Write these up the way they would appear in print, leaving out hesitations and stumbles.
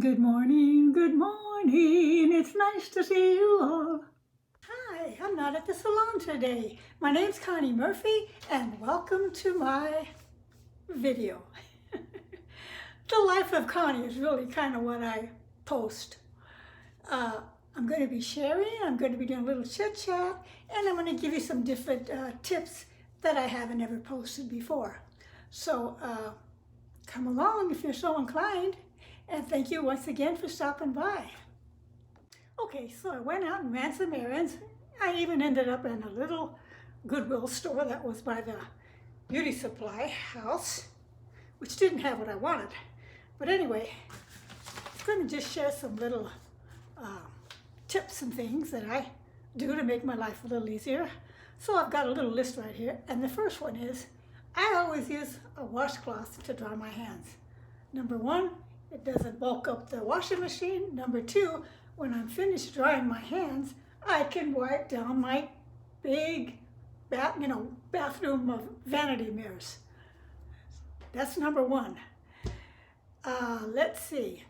Good morning, good morning. It's nice to see you all. Hi, I'm not at the salon today. My name's Connie Murphy and welcome to my video. The life of Connie is really kind of what I post. I'm going to be sharing, I'm going to be doing a little chit chat, and I'm going to give you some different tips that I haven't ever posted before. So come along if you're so inclined. And thank you once again for stopping by. Okay, so I went out and ran some errands. I even ended up in a little Goodwill store that was by the beauty supply house, which didn't have what I wanted. But anyway, I'm going to just share some little tips and things that I do to make my life a little easier. So I've got a little list right here. And the first one is, I always use a washcloth to dry my hands. Number one, it doesn't bulk up the washing machine. Number two, when I'm finished drying my hands, I can wipe down my big bathroom of vanity mirrors. That's number one. Let's see.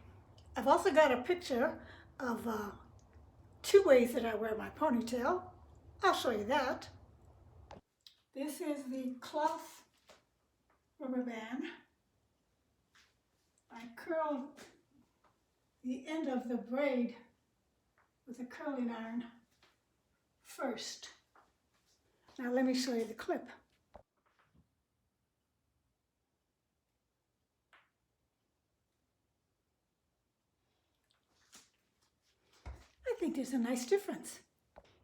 I've also got a picture of two ways that I wear my ponytail. I'll show you that. This is the cloth rubber band. I curled the end of the braid with a curling iron first. Now let me show you the clip. I think there's a nice difference.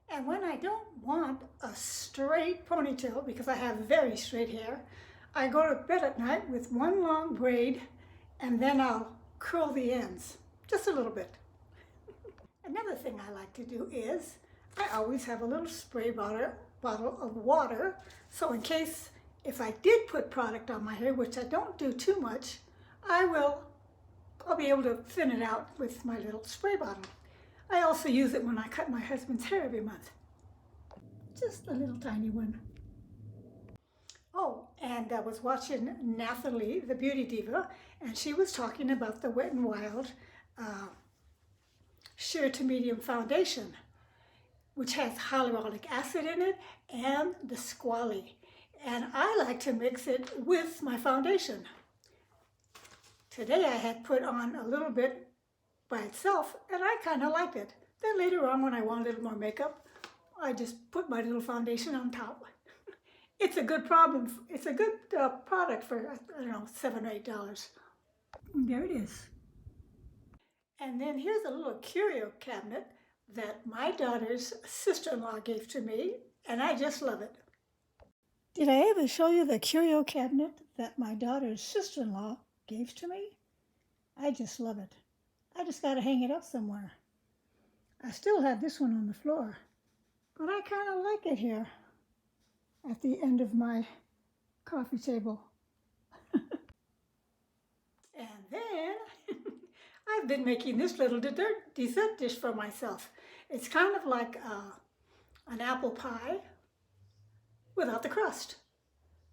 And when I don't want a straight ponytail, because I have very straight hair, I go to bed at night with one long braid and then I'll curl the ends, just a little bit. Another thing I like to do is, I always have a little spray bottle of water, so in case if I did put product on my hair, which I don't do too much, I'll be able to thin it out with my little spray bottle. I also use it when I cut my husband's hair every month. Just a little tiny one. Oh, and I was watching Nathalie, the beauty diva, and she was talking about the Wet n Wild sheer to medium foundation, which has hyaluronic acid in it and the squally. And I like to mix it with my foundation. Today I had put on a little bit by itself, and I kind of liked it. Then later on, when I want a little more makeup, I just put my little foundation on top. It's a good problem. It's a good product for, I don't know, $7 or $8. There it is. And then here's a little curio cabinet that my daughter's sister-in-law gave to me, and I just love it. Did I ever show you the curio cabinet that my daughter's sister-in-law gave to me? I just love it. I just got to hang it up somewhere. I still have this one on the floor, but I kind of like it here at the end of my coffee table. And then I've been making this little dessert dish for myself. It's kind of like an apple pie without the crust.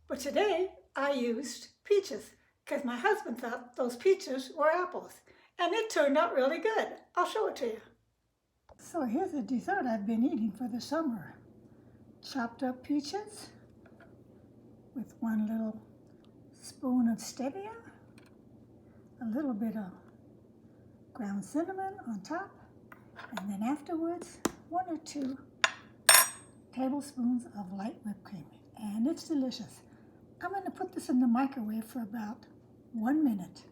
But today I used peaches because my husband thought those peaches were apples. And it turned out really good. I'll show it to you. So here's a dessert I've been eating for the summer. Chopped up peaches with one little spoon of stevia, a little bit of ground cinnamon on top, and then afterwards, 1 or 2 tablespoons of light whipped cream. And it's delicious. I'm going to put this in the microwave for about 1 minute.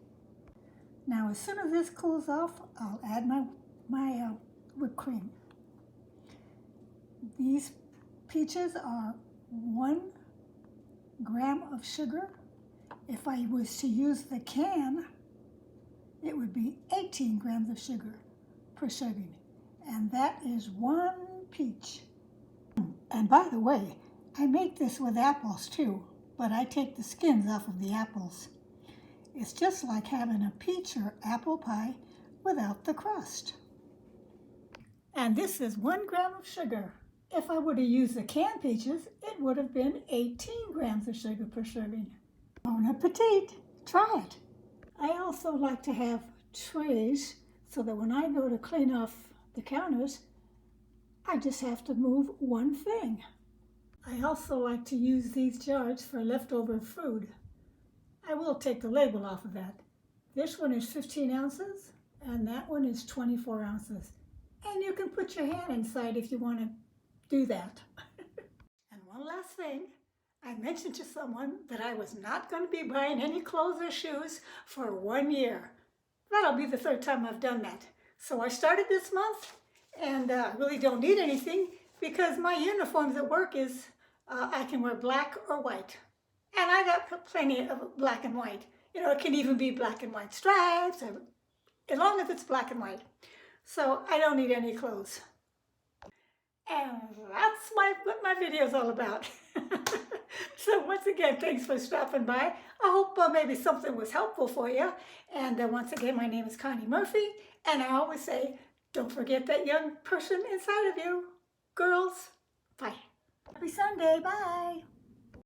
Now, as soon as this cools off, I'll add my whipped cream. These peaches are 1 gram of sugar. If I was to use the can, it would be 18 grams of sugar per serving. And that is 1 peach. And by the way, I make this with apples too, but I take the skins off of the apples. It's just like having a peach or apple pie without the crust. And this is 1 gram of sugar. If I would have used the canned peaches, it would have been 18 grams of sugar per serving. Bon appetit! Try it. I also like to have trays so that when I go to clean off the counters, I just have to move one thing. I also like to use these jars for leftover food. I will take the label off of that. This one is 15 ounces and that one is 24 ounces. And you can put your hand inside if you want to do that. And one last thing, I mentioned to someone that I was not going to be buying any clothes or shoes for 1 year. That'll be the 3rd time I've done that. So I started this month and really don't need anything because my uniforms at work is I can wear black or white. And I got plenty of black and white. You know, it can even be black and white stripes, as long as it's black and white. So I don't need any clothes. And that's what my video is all about. So once again, thanks for stopping by. I hope maybe something was helpful for you. And once again, my name is Connie Murphy. And I always say, don't forget that young person inside of you. Girls, bye. Happy Sunday, bye.